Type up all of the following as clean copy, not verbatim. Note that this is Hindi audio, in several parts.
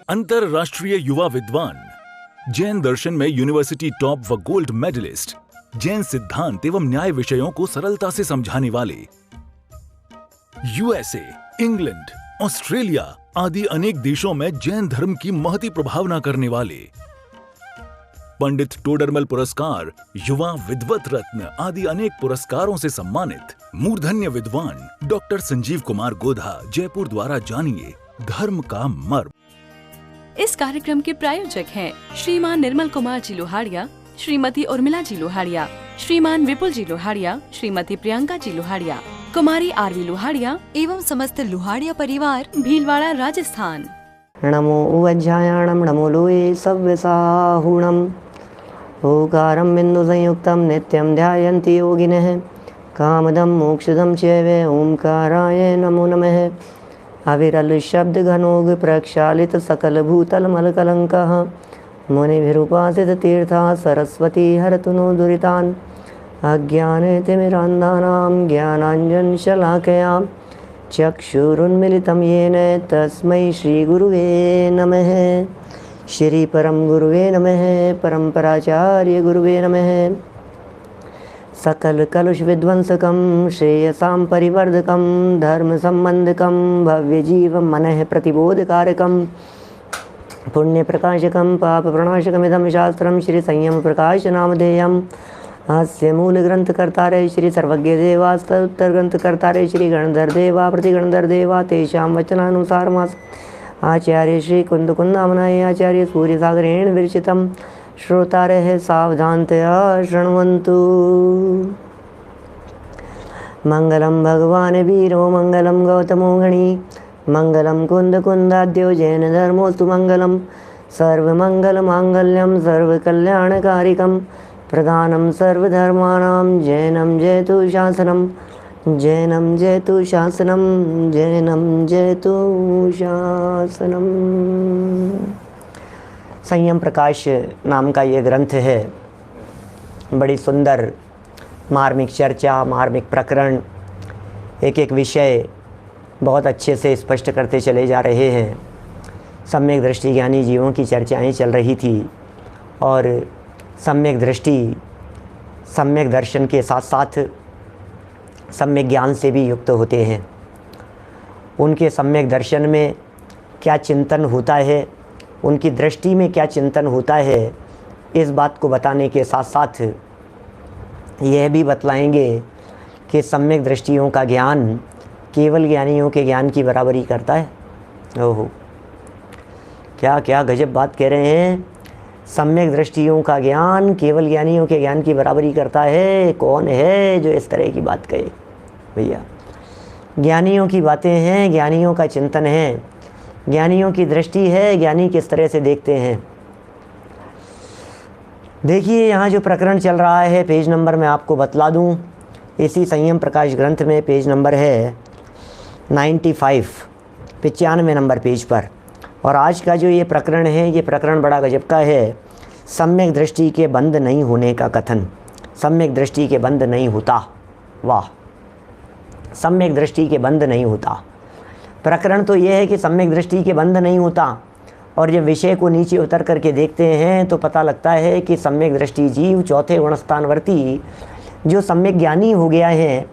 अंतरराष्ट्रीय युवा विद्वान, जैन दर्शन में यूनिवर्सिटी टॉप व गोल्ड मेडलिस्ट, जैन सिद्धांत एवं न्याय विषयों को सरलता से समझाने वाले, यूएसए, इंग्लैंड, ऑस्ट्रेलिया आदि अनेक देशों में जैन धर्म की महती प्रभावना करने वाले, पंडित टोडरमल पुरस्कार, युवा विद्वत रत्न आदि अनेक पुरस्कारों से सम्मानित मूर्धन्य विद्वान डॉक्टर संजीव कुमार गोधा जयपुर द्वारा जानिए धर्म का मर्म। इस कार्यक्रम के प्रायोजक हैं श्रीमान निर्मल कुमार जी लोहाड़िया, श्रीमती उर्मिला जी लोहाड़िया, श्रीमान विपुल जी लोहाड़िया, श्रीमती प्रियंका जी लोहाड़िया, कुमारी आरवी लोहाड़िया एवं समस्त लोहाड़िया परिवार, भीलवाड़ा, राजस्थान। नमो उज्जायाणम नमो लोये सव्यसाहुणम ओकारं बिंदु संयुक्तं नित्यं ध्यायन्ति योगिनः कामदं मोक्षदं चैव ओंकाराय नमो नमः। अविरल शब्द घनोग प्रक्षालित सकल भूतल मलकलंकः मुनिभिरुपासित तीर्था सरस्वती हरतु नो दुरितान् अज्ञानतिमिरान्धानां ज्ञानाञ्जन शलाकया चक्षुरुन्मिलितं येन तस्मै श्रीगुरुवे नमः। श्री परम गुरुवे नमः। परम्पराचार्य गुरुवे नमः। सकल कलुष विध्वंसकं श्रेयसां परिवर्धकं धर्म संबंधकं भव्य जीव मनः प्रतिबोधकारकं पुण्य प्रकाशकं पाप प्रणाशकमिदं शास्त्रं श्री संयम प्रकाश नामधेयम् अस्य मूल ग्रंथ कर्तारे श्री सर्वज्ञ देवास्त उत्तर ग्रंथ कर्तारे श्री गणधर देवा प्रतिगणधर देवा तेषां वचनानुसार आचार्य श्री कुंद कुंदामनाय आचार्य सूर्य सागरेण विरचितं श्रोतारः सावधानतया शृण्वन्तु। मंगलम भगवान वीरो मंगलम गौतमो गणी मंगलम कुंद कुंदाद्यो जैन धर्मोस्तु मंगलम सर्वमंगल मांगल्यम सर्वकल्याणकारिकं प्रधानम सर्वधर्माणां जैनम जयतु शासनम जैनम जयतु शासनम जैनम जयतु शासनम। संयम प्रकाश नाम का ये ग्रंथ है। बड़ी सुंदर मार्मिक चर्चा, मार्मिक प्रकरण, एक एक विषय बहुत अच्छे से स्पष्ट करते चले जा रहे हैं। सम्यक दृष्टि ज्ञानी जीवों की चर्चाएं चल रही थी और सम्यक दृष्टि सम्यक दर्शन के साथ साथ सम्यक ज्ञान से भी युक्त होते हैं। उनके सम्यक दर्शन में क्या चिंतन होता है, उनकी दृष्टि में क्या चिंतन होता है, इस बात को बताने के साथ साथ यह भी बतलाएंगे कि सम्यक दृष्टियों का ज्ञान केवल ज्ञानियों के ज्ञान की बराबरी करता है। ओहो, क्या क्या गजब बात कह रहे हैं। सम्यक दृष्टियों का ज्ञान केवल ज्ञानियों के ज्ञान की बराबरी करता है। कौन है जो इस तरह की बात कहे भैया? ज्ञानियों की बातें हैं, ज्ञानियों का चिंतन है, ज्ञानियों की दृष्टि है, ज्ञानी किस तरह से देखते हैं। देखिए यहाँ जो प्रकरण चल रहा है, पेज नंबर मैं आपको बतला दूँ। इसी संयम प्रकाश ग्रंथ में पेज नंबर है 95, 95 नंबर पेज पर। और आज का जो ये प्रकरण है, ये प्रकरण बड़ा गजब का है। सम्यक दृष्टि के बंद नहीं होने का कथन। सम्यक दृष्टि के बंद नहीं होता। वाह, सम्यक दृष्टि के बंद नहीं होता। प्रकरण तो ये है कि सम्यक दृष्टि के बंद नहीं होता, और जब विषय को नीचे उतर करके देखते हैं तो पता लगता है कि सम्यक दृष्टि जीव चौथे गुणस्थानवर्ती जो सम्यक ज्ञानी हो गया है,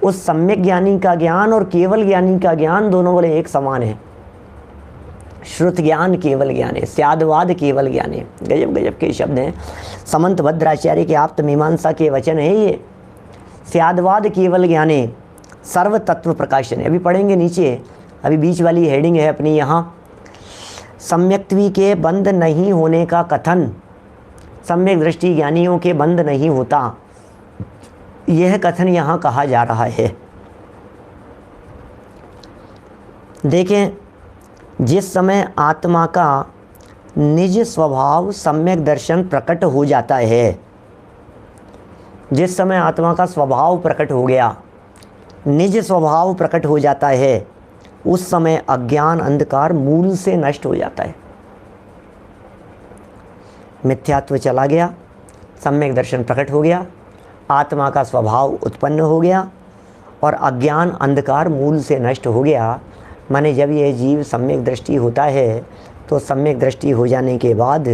उस सम्यक ज्ञानी का ज्ञान और केवल ज्ञानी का ज्ञान दोनों वाले एक समान है। श्रुत ज्ञान केवल ज्ञाने, स्यादवाद केवल ज्ञाने। गजब गजब के शब्द हैं। समंत भद्राचार्य के आप्त मीमांसा के वचन है ये। स्यादवाद केवल ज्ञाने सर्व तत्व प्रकाशन। अभी पढ़ेंगे नीचे, अभी बीच वाली हेडिंग है अपनी यहाँ। सम्यक्त्वी के बंद नहीं होने का कथन। सम्यक दृष्टि ज्ञानियों के बंद नहीं होता, यह कथन यहाँ कहा जा रहा है। देखें, जिस समय आत्मा का निज स्वभाव सम्यक दर्शन प्रकट हो जाता है, जिस समय आत्मा का स्वभाव प्रकट हो गया, निज स्वभाव प्रकट हो जाता है, उस समय अज्ञान अंधकार मूल से नष्ट हो जाता है। मिथ्यात्व चला गया, सम्यक दर्शन प्रकट हो गया, आत्मा का स्वभाव उत्पन्न हो गया और अज्ञान अंधकार मूल से नष्ट हो गया। माने जब यह जीव सम्यक दृष्टि होता है तो सम्यक दृष्टि हो जाने के बाद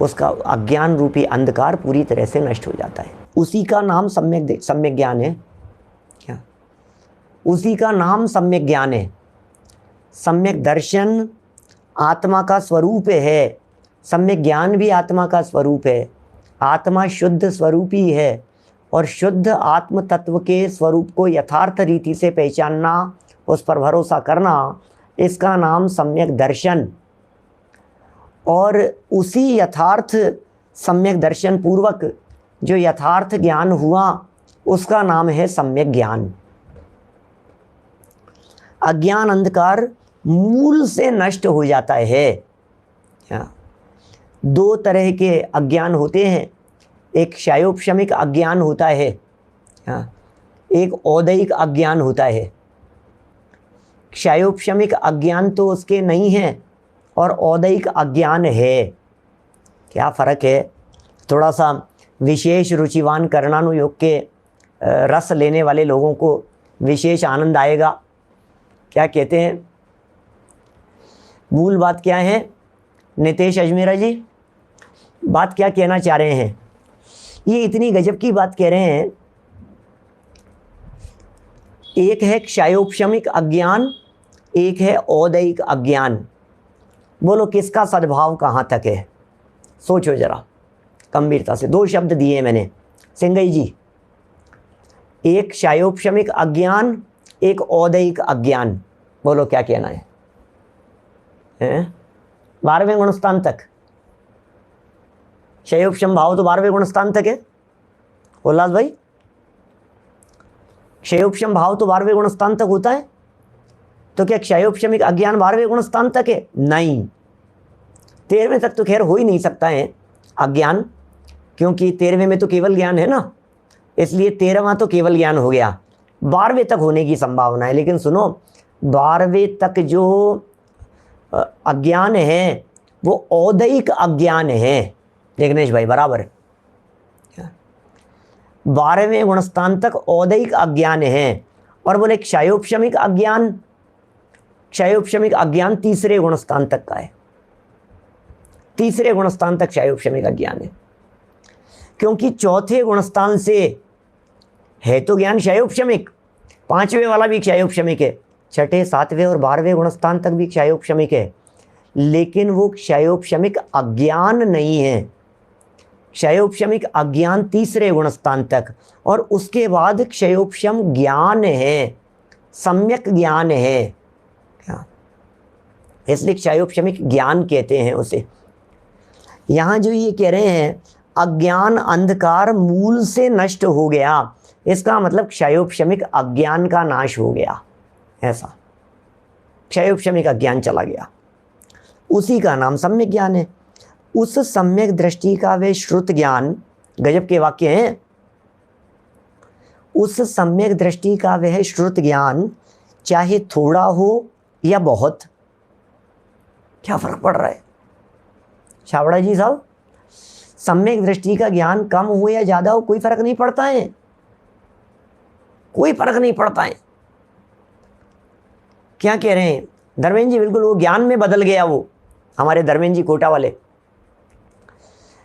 उसका अज्ञान रूपी अंधकार पूरी तरह से नष्ट हो जाता है। उसी का नाम सम्यक ज्ञान है। क्या? उसी का नाम सम्यक ज्ञान है। सम्यक दर्शन आत्मा का स्वरूप है, सम्यक ज्ञान भी आत्मा का स्वरूप है। आत्मा शुद्ध स्वरूपी है और शुद्ध आत्म तत्व के स्वरूप को यथार्थ रीति से पहचानना, उस पर भरोसा करना, इसका नाम सम्यक दर्शन। और उसी यथार्थ सम्यक दर्शन पूर्वक जो यथार्थ ज्ञान हुआ उसका नाम है सम्यक ज्ञान। अज्ञान अंधकार मूल से नष्ट हो जाता है। दो तरह के अज्ञान होते हैं, एक क्षयोपशमिक अज्ञान होता है, एक औदैहिक अज्ञान होता है। क्षयोपशमिक अज्ञान तो उसके नहीं है और औदैहिक अज्ञान है। क्या फ़र्क है? थोड़ा सा विशेष रुचिवान कर्णानुयोग के रस लेने वाले लोगों को विशेष आनंद आएगा। क्या कहते हैं? मूल बात क्या है नितेश अजमेरा जी? बात क्या कहना चाह रहे हैं? ये इतनी गजब की बात कह रहे हैं। एक है क्षयोपशमिक अज्ञान, एक है औदैहिक अज्ञान। बोलो किसका सद्भाव कहाँ तक है? सोचो जरा गंभीरता से। दो शब्द दिए मैंने सिंगई जी, एक क्षयोपशमिक अज्ञान, एक औदैहिक अज्ञान। बोलो क्या कहना है? 12वें गुणस्थान तक क्षयोपशम भाव तो 12वें गुणस्थान तक है उल्लास भाई। क्षयोपशम भाव तो 12वें गुणस्थान तक होता है, तो क्या क्षयोपशमिक अज्ञान 12वें गुणस्थान तक है? नहीं, 13वें तक तो खैर हो ही नहीं सकता है अज्ञान, क्योंकि 13वें में तो केवल ज्ञान है ना, इसलिए 13वां तो केवल ज्ञान हो गया। 12वें तक होने की संभावना है। लेकिन सुनो, 12वें तक जो अज्ञान है वो औदैहिक अज्ञान है। जगनेश भाई बराबर है। 12वें गुणस्थान तक औदैहिक अज्ञान है। और बोले क्षयोपशमिक अज्ञान, क्षयोपशमिक अज्ञान 3रे गुणस्थान तक का है। 3रे गुणस्थान तक क्षयोपशमिक अज्ञान है, क्योंकि 4थे गुणस्थान से है तो ज्ञान क्षयोपशमिक, 5वें वाला भी क्षयोपशमिक है, 6ठे 7वें और 12वें गुणस्थान तक भी क्षयोपशमिक है, लेकिन वो क्षयोपशमिक अज्ञान नहीं है। क्षयोपशमिक अज्ञान 3रे गुणस्थान तक, और उसके बाद क्षयोपशम ज्ञान है, सम्यक ज्ञान है। क्या? इसलिए क्षयोपशमिक ज्ञान कहते हैं उसे। यहाँ जो ये कह रहे हैं अज्ञान अंधकार मूल से नष्ट हो गया, इसका मतलब क्षयोपशमिक अज्ञान का नाश हो गया। ऐसा क्षयोपशमिक अज्ञान चला गया, उसी का नाम सम्यक ज्ञान है। उस सम्यक दृष्टि का वे श्रुत ज्ञान, गजब के वाक्य हैं, उस सम्यक दृष्टि का वह श्रुत ज्ञान चाहे थोड़ा हो या बहुत, क्या फर्क पड़ रहा है छावड़ा जी साहब? सम्यक दृष्टि का ज्ञान कम हो या ज्यादा हो कोई फर्क नहीं पड़ता है, कोई फर्क नहीं पड़ता है। क्या कह रहे हैं धर्मेंद्र जी? बिल्कुल, वो ज्ञान में बदल गया, वो हमारे धर्मेंद्र जी कोटा वाले।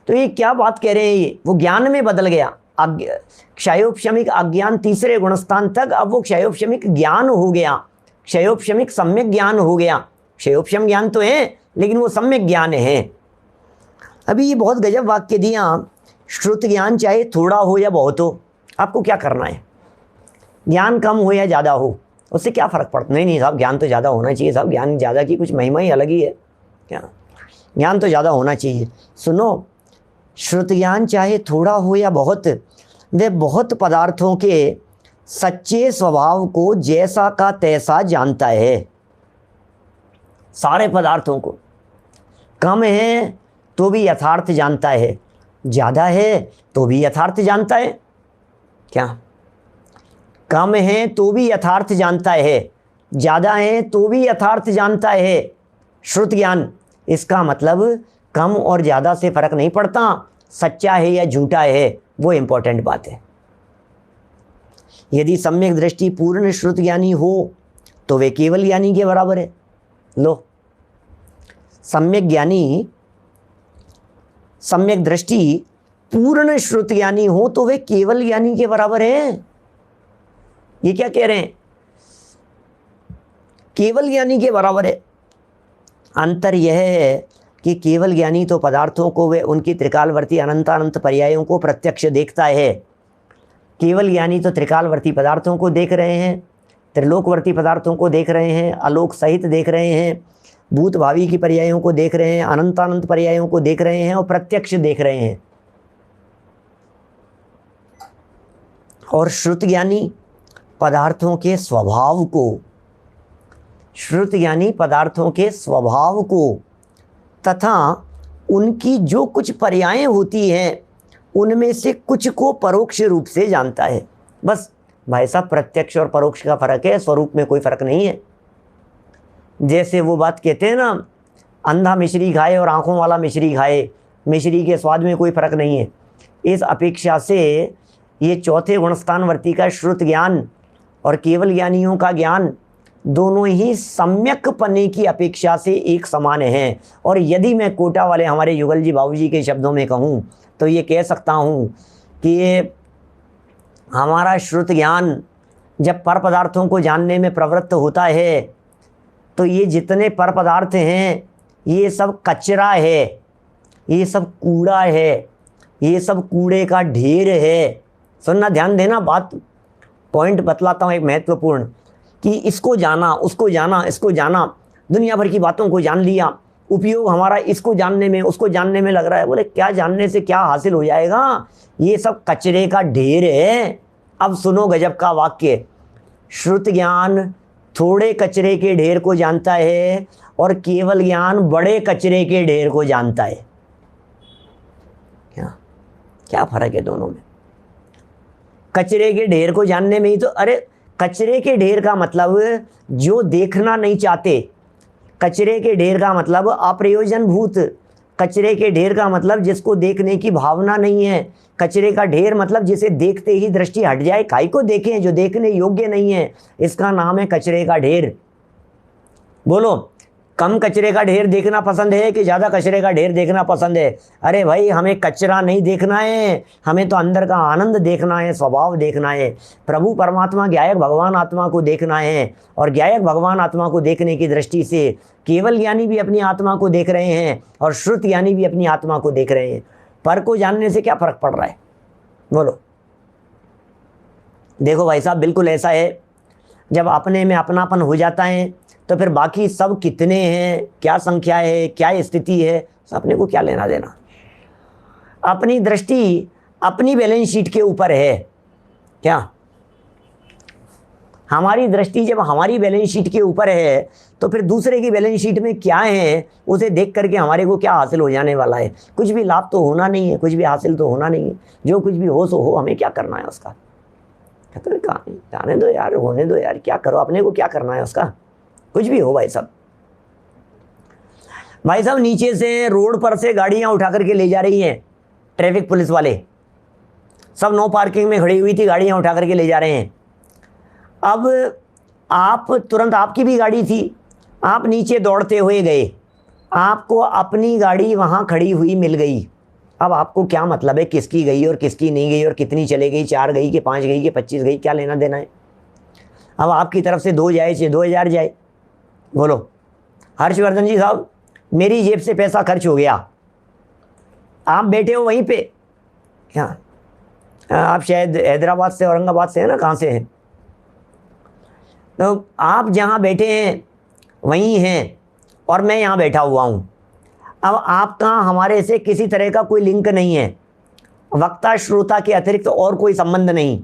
तो ये क्या बात कह रहे हैं? ये वो ज्ञान में बदल गया। क्षयोपशमिक अज्ञान 3रे गुणस्थान तक, अब वो क्षयोपशमिक ज्ञान हो गया, क्षयोपशमिक सम्यक ज्ञान हो गया। क्षयोपशम ज्ञान तो है लेकिन वो सम्यक ज्ञान है। अभी ये बहुत गजब वाक्य दिया, श्रुत ज्ञान चाहे थोड़ा हो या बहुत हो, आपको क्या करना है? ज्ञान कम हो या ज़्यादा हो, उससे क्या फ़र्क पड़ता? नहीं साहब, ज्ञान तो ज़्यादा होना चाहिए साहब, ज्ञान ज़्यादा की कुछ महिमा ही अलग ही है। क्या? ज्ञान तो ज़्यादा होना चाहिए। सुनो, श्रुत ज्ञान चाहे थोड़ा हो या बहुत, वे बहुत पदार्थों के सच्चे स्वभाव को जैसा का तैसा जानता है। सारे पदार्थों को, कम है तो भी यथार्थ जानता है, ज़्यादा है तो भी यथार्थ जानता है। क्या? कम है तो भी यथार्थ जानता है, ज़्यादा है तो भी यथार्थ जानता है। श्रुत ज्ञान, इसका मतलब कम और ज़्यादा से फर्क नहीं पड़ता, सच्चा है या झूठा है, वो इम्पोर्टेंट बात है। यदि सम्यक दृष्टि पूर्ण श्रुत ज्ञानी हो तो वे केवल ज्ञानी के बराबर है। लो, सम्यक ज्ञानी, सम्यक दृष्टि पूर्ण श्रुत ज्ञानी हो तो वे केवल ज्ञानी के बराबर है। ये क्या कह रहे हैं? केवल ज्ञानी के बराबर है। अंतर यह है कि केवल ज्ञानी तो पदार्थों को वे उनकी त्रिकालवर्ती अनंतानंत पर्यायों को प्रत्यक्ष देखता है। केवल ज्ञानी तो त्रिकालवर्ती पदार्थों को देख रहे हैं, त्रिलोकवर्ती पदार्थों को देख रहे हैं, आलोक सहित देख रहे हैं, भूत भावी की पर्यायों को देख रहे हैं, अनंतानंत पर्यायों को देख रहे हैं और प्रत्यक्ष देख रहे हैं। और श्रुत ज्ञानी पदार्थों के स्वभाव को, श्रुत ज्ञानी पदार्थों के स्वभाव को तथा उनकी जो कुछ पर्यायें होती हैं उनमें से कुछ को परोक्ष रूप से जानता है। बस भाई साहब, प्रत्यक्ष और परोक्ष का फर्क है, स्वरूप में कोई फर्क नहीं है। जैसे वो बात कहते हैं ना, अंधा मिश्री खाए और आंखों वाला मिश्री खाए, मिश्री के स्वाद में कोई फर्क नहीं है। इस अपेक्षा से ये चौथे गुणस्थानवर्ती का श्रुत ज्ञान और केवल ज्ञानियों का ज्ञान दोनों ही सम्यक पने की अपेक्षा से एक समान हैं। और यदि मैं कोटा वाले हमारे युगल जी बाबूजी के शब्दों में कहूँ तो ये कह सकता हूँ कि ये हमारा श्रुत ज्ञान जब पर पदार्थों को जानने में प्रवृत्त होता है तो ये जितने पर पदार्थ हैं ये सब कचरा है, ये सब कूड़ा है, ये सब कूड़े का ढेर है। सुनना, ध्यान देना, बात पॉइंट बतलाता हूँ एक महत्वपूर्ण, कि इसको जाना, उसको जाना, इसको जाना, दुनिया भर की बातों को जान लिया, उपयोग हमारा इसको जानने में उसको जानने में लग रहा है। बोले क्या जानने से क्या हासिल हो जाएगा? ये सब कचरे का ढेर है। अब सुनो गजब का वाक्य, श्रुत ज्ञान थोड़े कचरे के ढेर को जानता है और केवल ज्ञान बड़े कचरे के ढेर को जानता है। क्या फर्क है दोनों में? कचरे के ढेर को जानने में ही तो, अरे कचरे के ढेर का मतलब जो देखना नहीं चाहते, कचरे के ढेर का मतलब अप्रयोजन भूत, कचरे के ढेर का मतलब जिसको देखने की भावना नहीं है, कचरे का ढेर मतलब जिसे देखते ही दृष्टि हट जाए, काई को देखें जो देखने योग्य नहीं है, इसका नाम है कचरे का ढेर। बोलो, कम कचरे का ढेर देखना पसंद है कि ज़्यादा कचरे का ढेर देखना पसंद है? अरे भाई, हमें कचरा नहीं देखना है, हमें तो अंदर का आनंद देखना है, स्वभाव देखना है। प्रभु परमात्मा ज्ञायक भगवान आत्मा को देखना है और ज्ञायक भगवान आत्मा को देखने की दृष्टि से केवल ज्ञानी भी अपनी आत्मा को देख रहे हैं और श्रुत ज्ञानी भी अपनी आत्मा को देख रहे हैं। पर को जानने से क्या फर्क पड़ रहा है? बोलो। देखो भाई साहब, बिल्कुल ऐसा है, जब अपने में अपनापन हो जाता है तो फिर बाकी सब कितने हैं, क्या संख्या है, क्या स्थिति है, अपने को क्या लेना देना। अपनी दृष्टि अपनी बैलेंस शीट के ऊपर है। क्या हमारी दृष्टि जब हमारी बैलेंस शीट के ऊपर है तो फिर दूसरे की बैलेंस शीट में क्या है उसे देख करके हमारे को क्या हासिल हो जाने वाला है? कुछ भी लाभ तो होना नहीं है, कुछ भी हासिल तो होना नहीं है। जो कुछ भी हो सो हो, हमें क्या करना है उसका? कहते हैं कहानी जाने दो यार, होने दो यार, क्या करो, अपने को क्या करना है उसका? कुछ भी हो भाई साहब। भाई साहब, नीचे से रोड पर से गाड़ियां उठा करके ले जा रही हैं ट्रैफिक पुलिस वाले, सब नो पार्किंग में खड़ी हुई थी, गाड़ियां उठा करके ले जा रहे हैं। अब आप तुरंत, आपकी भी गाड़ी थी, आप नीचे दौड़ते हुए गए, आपको अपनी गाड़ी वहां खड़ी हुई मिल गई। अब आपको क्या मतलब है किसकी गई और किसकी नहीं गई और कितनी चले गई, 4 गई कि 5 गई कि 25 गई, क्या लेना देना है? अब आपकी तरफ से 2 जाए चाहे 2000 जाए। बोलो हर्षवर्धन जी साहब, मेरी जेब से पैसा खर्च हो गया, आप बैठे हो वहीं पे, क्या आप शायद हैदराबाद से, औरंगाबाद से है ना, कहाँ से हैं? तो आप जहाँ बैठे हैं वहीं हैं और मैं यहाँ बैठा हुआ हूँ। अब आपका हमारे से किसी तरह का कोई लिंक नहीं है, वक्ता श्रोता के अतिरिक्त और कोई संबंध नहीं।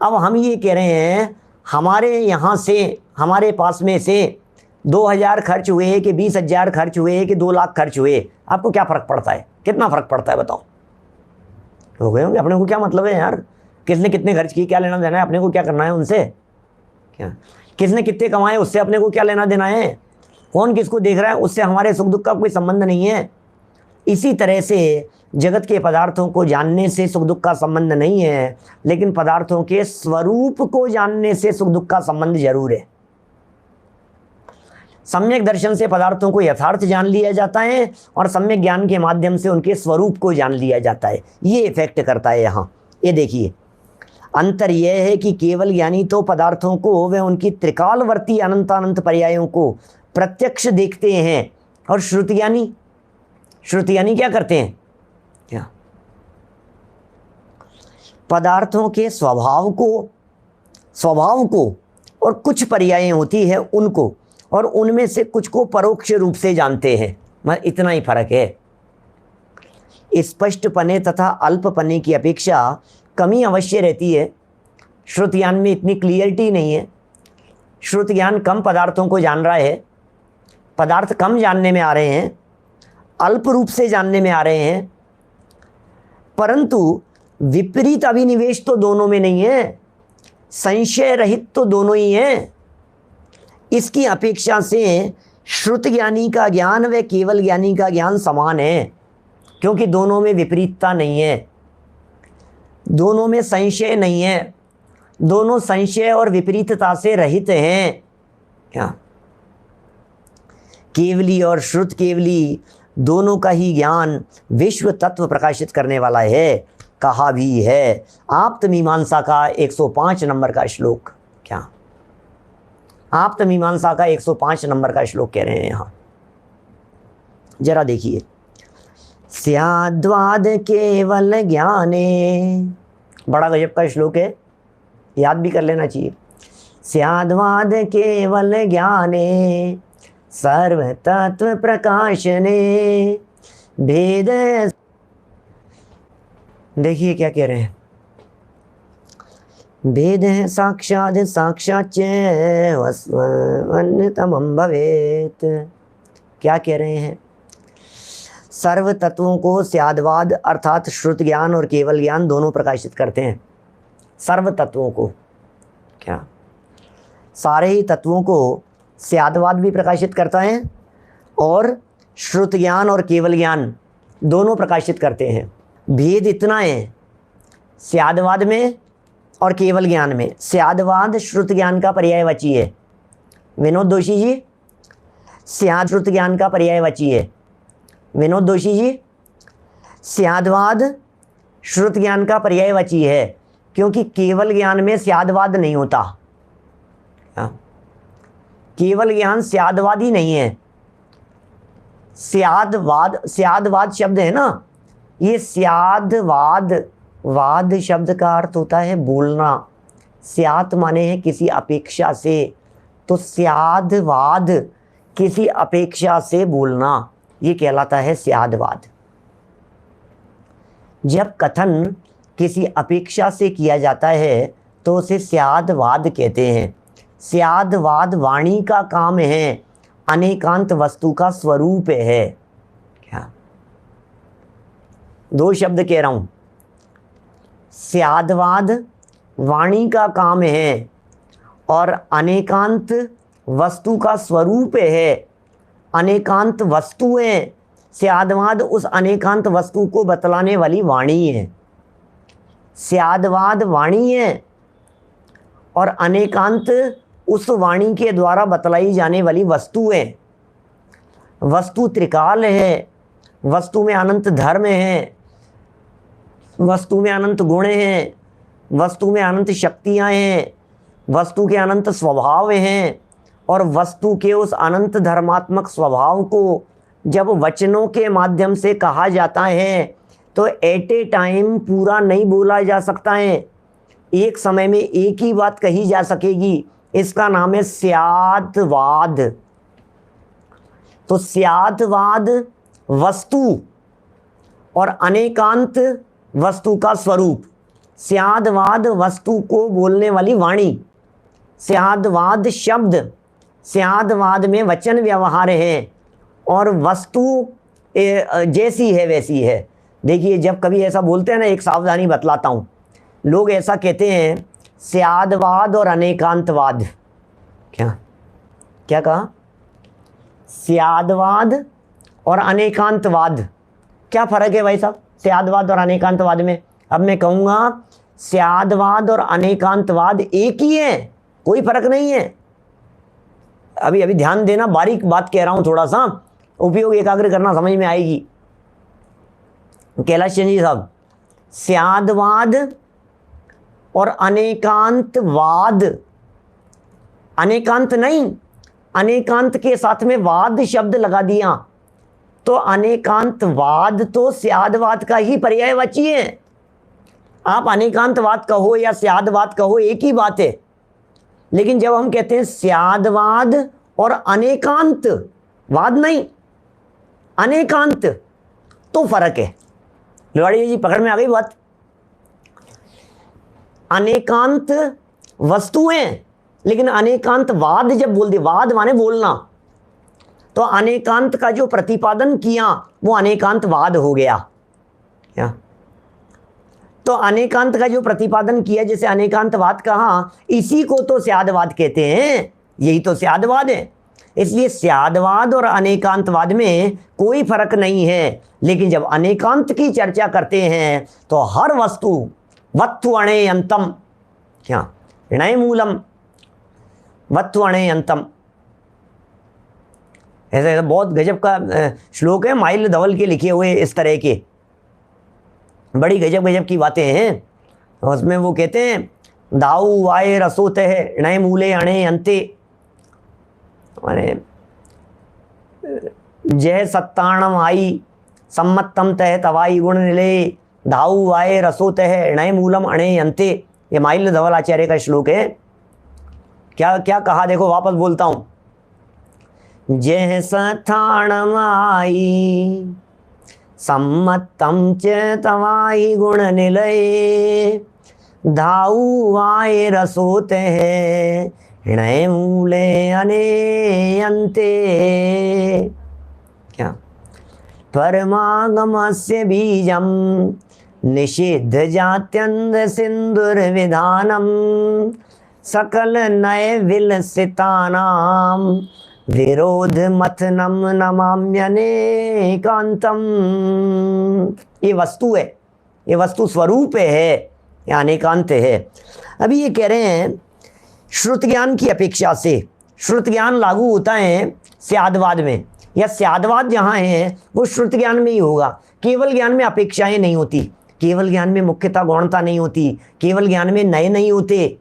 अब हम ये कह रहे हैं हमारे यहाँ से, हमारे पास में से 2000 खर्च हुए कि 20,000 खर्च हुए कि 2 लाख खर्च हुए, आपको क्या फ़र्क पड़ता है? कितना फ़र्क पड़ता है बताओ? हो गए होंगे, अपने को क्या मतलब है यार, किसने कितने खर्च किए, क्या लेना देना है? अपने को क्या करना है उनसे? क्या किसने कितने कमाए, उससे अपने को क्या लेना देना है? कौन किसको देख रहा है, उससे हमारे सुख दुख का कोई संबंध नहीं है। इसी तरह से जगत के पदार्थों को जानने से सुख दुख का संबंध नहीं है, लेकिन पदार्थों के स्वरूप को जानने से सुख दुख का संबंध जरूर है। सम्यक दर्शन से पदार्थों को यथार्थ जान लिया जाता है और सम्यक ज्ञान के माध्यम से उनके स्वरूप को जान लिया जाता है। ये इफेक्ट करता है यहाँ। ये देखिए, अंतर यह है कि केवल ज्ञानी तो पदार्थों को व उनकी त्रिकालवर्ती अनंतानंत पर्यायों को प्रत्यक्ष देखते हैं, और श्रुति ज्ञानी क्या करते हैं? क्या पदार्थों के स्वभाव को और कुछ पर्यायें होती है उनको, और उनमें से कुछ को परोक्ष रूप से जानते हैं। मतलब इतना ही फर्क है। स्पष्टपने तथा अल्पपने की अपेक्षा कमी अवश्य रहती है। श्रुति ज्ञान में इतनी क्लियरिटी नहीं है। श्रुति ज्ञान कम पदार्थों को जान रहा है, पदार्थ कम जानने में आ रहे हैं, अल्प रूप से जानने में आ रहे हैं, परंतु विपरीत अभिनिवेश तो दोनों में नहीं है, संशय रहित तो दोनों ही हैं। इसकी अपेक्षा से श्रुत ज्ञानी का ज्ञान व केवल ज्ञानी का ज्ञान समान है, क्योंकि दोनों में विपरीतता नहीं है, दोनों में संशय नहीं है, दोनों संशय और विपरीतता से रहित हैं। क्या केवली और श्रुत केवली दोनों का ही ज्ञान विश्व तत्व प्रकाशित करने वाला है, कहा भी है। आप्तमीमांसा का 105 नंबर का श्लोक। क्या आप्तमीमांसा का 105 नंबर का श्लोक कह रहे हैं यहाँ, जरा देखिए। स्याद्वाद केवल ज्ञाने, बड़ा गजब का श्लोक है, याद भी कर लेना चाहिए। स्याद्वाद केवल ज्ञाने सर्व तत्व प्रकाशने भेद। देखिए क्या कह रहे हैं, भेद है साक्षात साक्षाच अन्यतमं भवेत। क्या कह रहे हैं? सर्व तत्वों को स्याद्वाद अर्थात श्रुत ज्ञान और केवल ज्ञान दोनों प्रकाशित करते हैं। सर्व तत्वों को, क्या सारे ही तत्वों को स्याद्वाद भी प्रकाशित करता है और श्रुत ज्ञान और केवल ज्ञान दोनों प्रकाशित करते हैं। भेद इतना है स्याद्वाद में और केवल ज्ञान में। स्याद्वाद श्रुत ज्ञान का पर्यायवाची है। विनोद दोषी जी, स्याद श्रुत ज्ञान का पर्यायवाची है। विनोद दोषी जी, स्याद्वाद श्रुत ज्ञान का पर्यायवाची है, क्योंकि केवल ज्ञान में स्याद्वाद नहीं होता। केवल ज्ञान स्याद्वादी नहीं है। स्याद्वाद शब्द है ना, ये स्याद्वाद, वाद शब्द का अर्थ होता है बोलना। स्यात माने है किसी अपेक्षा से, तो स्याद्वाद किसी अपेक्षा से बोलना, ये कहलाता है स्याद्वाद। जब कथन किसी अपेक्षा से किया जाता है तो उसे स्याद्वाद कहते हैं। स्याद्वाद वाणी का काम है, अनेकांत वस्तु का स्वरूप है। क्या दो शब्द कह रहा हूं। स्याद्वाद वाणी का काम है और अनेकांत वस्तु का स्वरूप है। अनेकांत वस्तुएं, स्याद्वाद उस अनेकांत वस्तु को बतलाने वाली वाणी है। स्याद्वाद वाणी है और अनेकांत उस वाणी के द्वारा बतलाई जाने वाली वस्तु है। वस्तु त्रिकाल है, वस्तु में अनंत धर्म है, वस्तु में अनंत गुण हैं, वस्तु में अनंत शक्तियाँ हैं, वस्तु के अनंत स्वभाव हैं, और वस्तु के उस अनंत धर्मात्मक स्वभाव को जब वचनों के माध्यम से कहा जाता है तो एट ए टाइम पूरा नहीं बोला जा सकता है। एक समय में एक ही बात कही जा सकेगी, इसका नाम है स्याद्वाद। तो स्याद्वाद वस्तु और अनेकांत वस्तु का स्वरूप। स्याद्वाद वस्तु को बोलने वाली वाणी, स्याद्वाद शब्द, स्याद्वाद में वचन व्यवहार है और वस्तु जैसी है वैसी है। देखिए जब कभी ऐसा बोलते हैं ना, एक सावधानी बतलाता हूँ, लोग ऐसा कहते हैं स्याद्वाद और अनेकांतवाद। क्या कहा? स्याद्वाद और अनेकांतवाद, क्या फर्क है भाई साहब स्याद्वाद और अनेकांतवाद में? अब मैं कहूँगा स्याद्वाद और अनेकांतवाद एक ही है, कोई फर्क नहीं है। अभी अभी ध्यान देना, बारीक बात कह रहा हूं, थोड़ा सा उपयोग एकाग्र करना, समझ में आएगी। कैलाश चंद्र जी साहब, स्यादवाद और अनेकांतवाद, अनेकांत नहीं, अनेकांत के साथ में वाद शब्द लगा दिया, तो अनेकांतवाद तो स्यादवाद का ही पर्यायवाची है। आप अनेकांतवाद कहो या स्यादवाद कहो, एक ही बात है। लेकिन जब हम कहते हैं स्यादवाद और अनेकांत वाद नहीं, अनेकांत, तो फर्क है। लोहाड़ी जी पकड़ में आ गई बात। अनेकांत वस्तुएं, लेकिन अनेकांत वाद जब बोल दे, वाद माने बोलना, तो अनेकांत का जो प्रतिपादन किया वो अनेकांतवाद हो गया। क्या? तो अनेकांत का जो प्रतिपादन किया, जैसे अनेकांतवाद कहा, इसी को तो स्यादवाद कहते हैं, यही तो स्यादवाद है। इसलिए स्यादवाद और अनेकांतवाद में कोई फर्क नहीं है। लेकिन जब अनेकांत की चर्चा करते हैं तो हर वस्तु वत्तु अणे अंतम, क्या णय मूलम वत्तु अणे अंतम, ऐसा बहुत गजब का श्लोक है, माइल धवल के लिखे हुए इस तरह के, बड़ी गजब गजब की बातें हैं। उसमें वो कहते हैं दाऊ वाये रसोते है णय मूले अणे अंते, माने जय सत्ताणम आई सम्मतम तह तवाई गुण निले धाऊ वाये रसोते है णय मूलम अणे अंते। ये माइल धवल आचार्य का श्लोक है। क्या क्या कहा, देखो वापस बोलता हूं। जय सत्ताणम आई सम्मतम च तवाई गुण निलये धाऊ वाये रसोते है णय मूले अने अंते। क्या? परमागमस्य बीजम निषिद्ध जात्यंध सिंदुर्विधानम सकल नय विलसितानाम विरोध मथनम नमाम्यनेकांतम। ये वस्तु है, ये वस्तु स्वरूप है, या अनेकांत है। अभी ये कह रहे हैं श्रुत ज्ञान की अपेक्षा से श्रुत ज्ञान लागू होता है स्यादवाद में, या स्यादवाद जहाँ है वो श्रुत ज्ञान में ही होगा। केवल ज्ञान में अपेक्षाएं नहीं होती, केवल ज्ञान में मुख्यता गौणता नहीं होती, केवल ज्ञान में नए नहीं होते।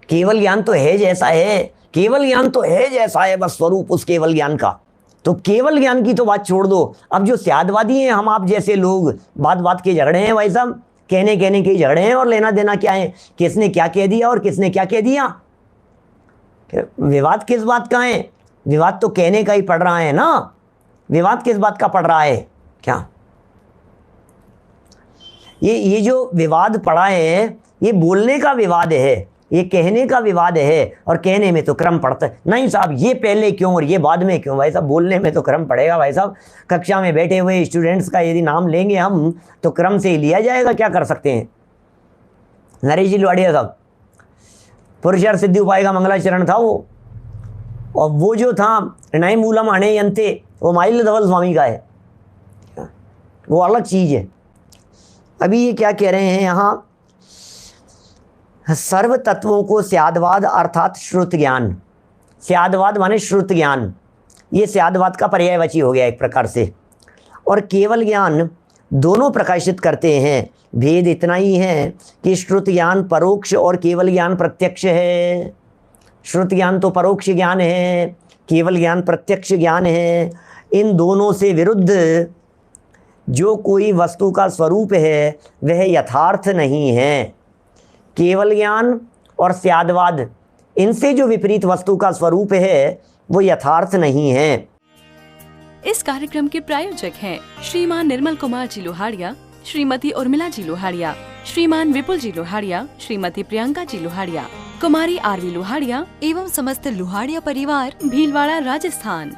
केवल ज्ञान तो है जैसा है, केवल ज्ञान तो है जैसा है, बस स्वरूप उस केवल ज्ञान का। तो केवल ज्ञान की तो बात छोड़ दो। अब जो स्यादवादी हैं, हम आप जैसे लोग, बात बात के झगड़े हैं भाई साहब, कहने कहने के झगड़े हैं, और लेना देना क्या है, किसने क्या कह दिया और किसने क्या कह दिया। विवाद किस बात का है? विवाद तो कहने का ही पड़ रहा है ना। विवाद किस बात का पड़ रहा है? क्या ये जो विवाद पड़ा है, ये बोलने का विवाद है, ये कहने का विवाद है। और कहने में तो क्रम पड़ता है, नहीं साहब ये पहले क्यों और ये बाद में क्यों। भाई साहब बोलने में तो क्रम पड़ेगा। भाई साहब कक्षा में बैठे हुए स्टूडेंट्स का यदि नाम लेंगे हम तो क्रम से ही लिया जाएगा, क्या कर सकते हैं। नरेश जी लोहाड़िया साहब, पुरुषार्थ सिद्धि उपाय का मंगलाचरण था वो, और वो जो था नए मूलम अणे यंते, वो माइल धवल स्वामी का है, वो अलग चीज़ है। अभी ये क्या कह रहे हैं यहाँ, सर्व तत्वों को स्यादवाद अर्थात श्रुत ज्ञान, स्यादवाद माने श्रुत ज्ञान, ये स्यादवाद का पर्यायवाची हो गया एक प्रकार से, और केवल ज्ञान दोनों प्रकाशित करते हैं। भेद इतना ही है कि श्रुत ज्ञान परोक्ष और केवल ज्ञान प्रत्यक्ष है। श्रुत ज्ञान तो परोक्ष ज्ञान है, केवल ज्ञान प्रत्यक्ष ज्ञान है। इन दोनों से विरुद्ध जो कोई वस्तु का स्वरूप है वह यथार्थ नहीं है। केवल ज्ञान और स्यादवाद, इनसे जो विपरीत वस्तु का स्वरूप है वो यथार्थ नहीं है। इस कार्यक्रम के प्रायोजक हैं श्रीमान निर्मल कुमार जी लोहाड़िया, श्रीमती उर्मिला जी लोहाड़िया, श्रीमान विपुल जी लोहाड़िया, श्रीमती प्रियंका जी लोहाड़िया, कुमारी आरवी लोहाड़िया एवं समस्त लोहाड़िया परिवार, भीलवाड़ा, राजस्थान।